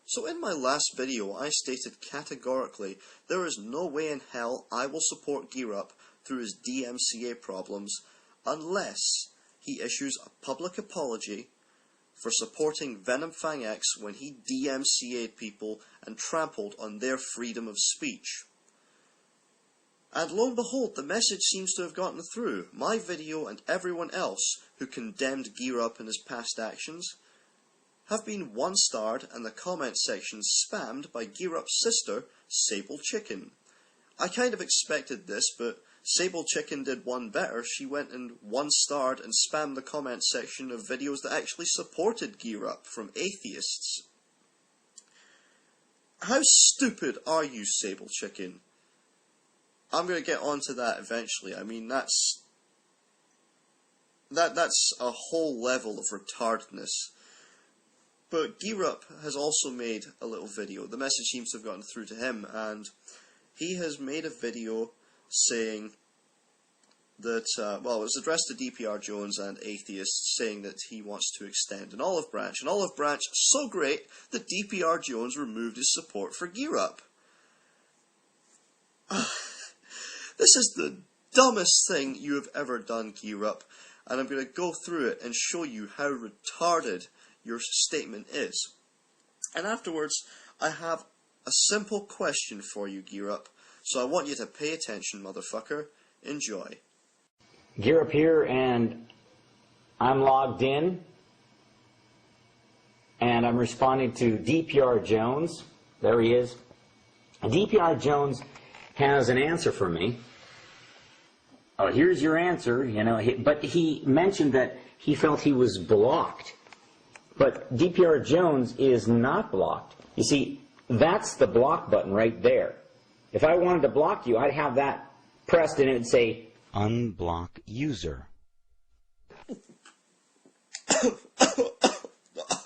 So in my last video I stated categorically there is no way in hell I will support Geerup through his DMCA problems unless he issues a public apology for supporting Venom Fang X when he DMCA'd people and trampled on their freedom of speech. And lo and behold, the message seems to have gotten through. My video and everyone else who condemned Geerup and his past actions have been one-starred and the comment section spammed by Geerup's sister, Sable Chicken. I kind of expected this, but Sable Chicken did one better. She went and one-starred and spammed the comment section of videos that actually supported Geerup from atheists. How stupid are you, Sable Chicken? I'm going to get onto that eventually. I mean, that's a whole level of retardedness. But Geerup has also made a little video. The message seems to have gotten through to him, and he has made a video saying that, well, it was addressed to DPR Jones and atheists, saying that he wants to extend an olive branch. An olive branch so great that DPR Jones removed his support for Geerup. This is the dumbest thing you have ever done, Geerup, and I'm going to go through it and show you how retarded your statement is. And afterwards, I have a simple question for you, Geerup, so I want you to pay attention, motherfucker. Enjoy. Geerup here, and I'm logged in, and I'm responding to DPR Jones. There he is. DPR Jones has an answer for me. Oh, here's your answer, you know, but he mentioned that he felt he was blocked. But DPR Jones is not blocked. You see, that's the block button right there. If I wanted to block you, I'd have that pressed and it would say, unblock user.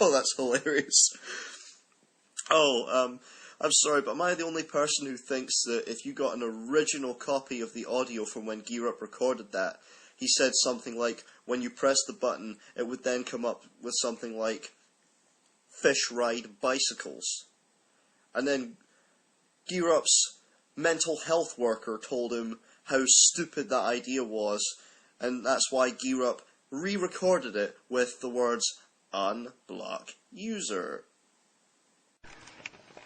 Oh, that's hilarious. Oh, I'm sorry, but am I the only person who thinks that if you got an original copy of the audio from when Geerup recorded that, he said something like, when you press the button, it would then come up with something like, fish ride bicycles. And then Geerup's mental health worker told him how stupid that idea was, and that's why Geerup re-recorded it with the words, unblock user.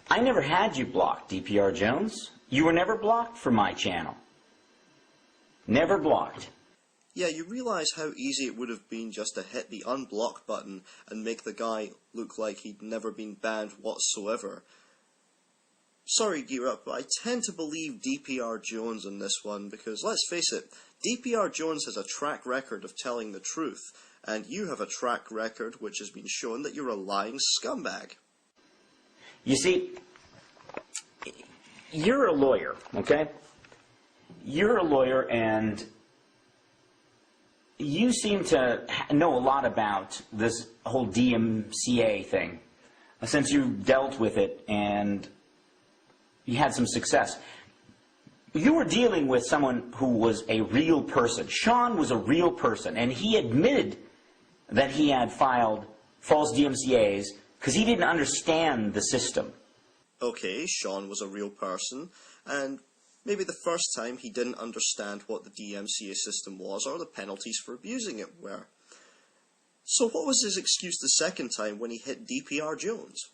I never had you blocked, DPR Jones. You were never blocked from my channel. Never blocked. Yeah, you realize how easy it would have been just to hit the unblock button and make the guy look like he'd never been banned whatsoever. Sorry, Geerup, but I tend to believe DPR Jones on this one because, let's face it, DPR Jones has a track record of telling the truth, and you have a track record which has been shown that you're a lying scumbag. You see, you're a lawyer, okay? You're a lawyer, and you seem to know a lot about this whole DMCA thing, since you've dealt with it and you had some success. You were dealing with someone who was a real person. Sean was a real person, and he admitted that he had filed false DMCAs because he didn't understand the system. Okay, Sean was a real person, and maybe the first time he didn't understand what the DMCA system was or the penalties for abusing it were. So what was his excuse the second time when he hit DPR Jones?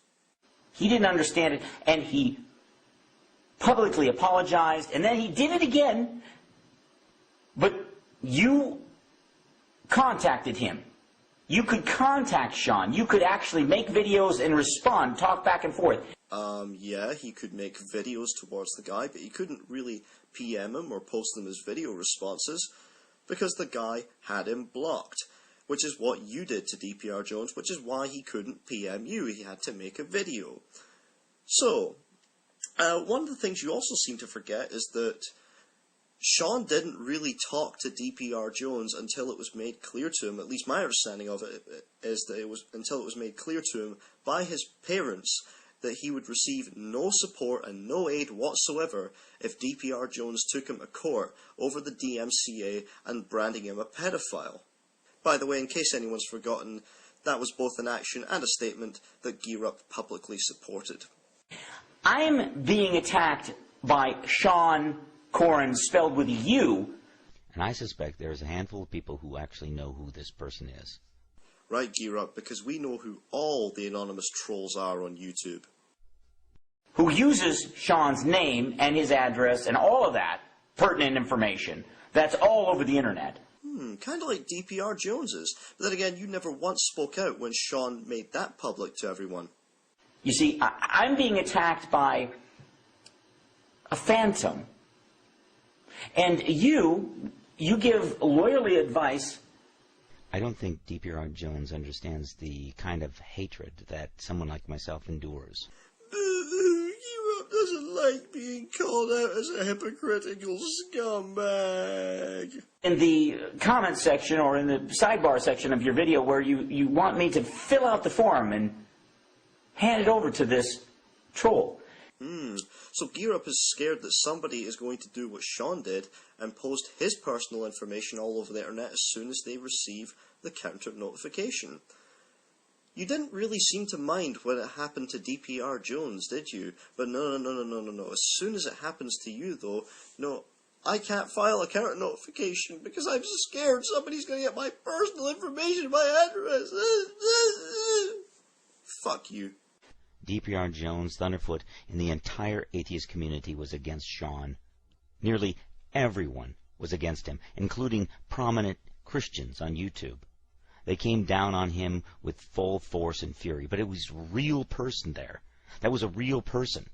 He didn't understand it, and he publicly apologized, and then he did it again, but you contacted him. You could contact Sean. You could actually make videos and respond, talk back and forth. Yeah, he could make videos towards the guy, but he couldn't really PM him or post them as video responses because the guy had him blocked, which is what you did to DPR Jones, which is why he couldn't PM you. He had to make a video. So, one of the things you also seem to forget is that Sean didn't really talk to DPR Jones until it was made clear to him, at least my understanding of it is that it was until it was made clear to him by his parents that he would receive no support and no aid whatsoever if DPR Jones took him to court over the DMCA and branding him a pedophile. By the way, in case anyone's forgotten, that was both an action and a statement that Geerup publicly supported. I'm being attacked by Sean Corrin, spelled with a U. And I suspect there's a handful of people who actually know who this person is. Right, Geerup, because we know who all the anonymous trolls are on YouTube. Who uses Sean's name and his address and all of that pertinent information that's all over the internet. Kind of like DPR Jones's. But then again, you never once spoke out when Sean made that public to everyone. You see, I'm being attacked by a phantom. And you give lawyerly advice. I don't think DPR Jones understands the kind of hatred that someone like myself endures. Geerup doesn't like being called out as a hypocritical scumbag. In the comment section or in the sidebar section of your video where you want me to fill out the form and hand it over to this troll. So Geerup is scared that somebody is going to do what Sean did and post his personal information all over the internet as soon as they receive the counter notification. You didn't really seem to mind when it happened to DPR Jones, did you? But no. As soon as it happens to you, though, no, I can't file a counter notification because I'm scared somebody's going to get my personal information, my address. Fuck you. DPR Jones, Thunderfoot, and the entire atheist community was against Sean. Nearly everyone was against him, including prominent Christians on YouTube. They came down on him with full force and fury, but it was a real person there. That was a real person,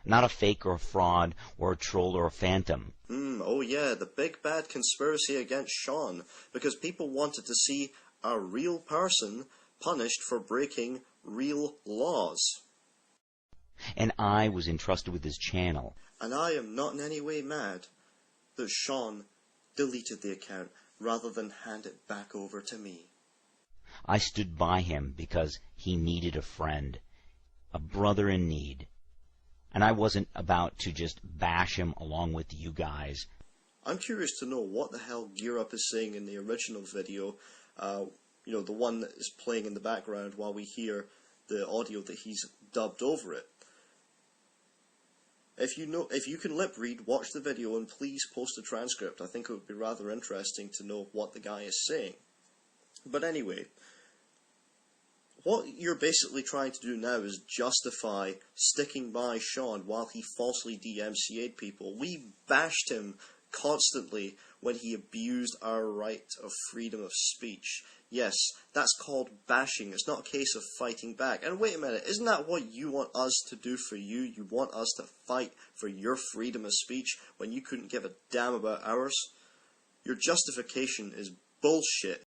not a fake or a fraud or a troll or a phantom. Oh yeah, the big bad conspiracy against Sean, because people wanted to see a real person punished for breaking real laws. And I was entrusted with his channel. And I am not in any way mad that Sean deleted the account rather than hand it back over to me. I stood by him because he needed a friend, a brother in need. And I wasn't about to just bash him along with you guys. I'm curious to know what the hell Geerup is saying in the original video, the one that is playing in the background while we hear the audio that he's dubbed over it. If you can lip read, watch the video and please post a transcript. I think it would be rather interesting to know what the guy is saying. But anyway, what you're basically trying to do now is justify sticking by Sean while he falsely DMCA'd people. We bashed him constantly when he abused our right of freedom of speech. Yes, that's called bashing. It's not a case of fighting back. And wait a minute, isn't that what you want us to do for you? You want us to fight for your freedom of speech when you couldn't give a damn about ours? Your justification is bullshit.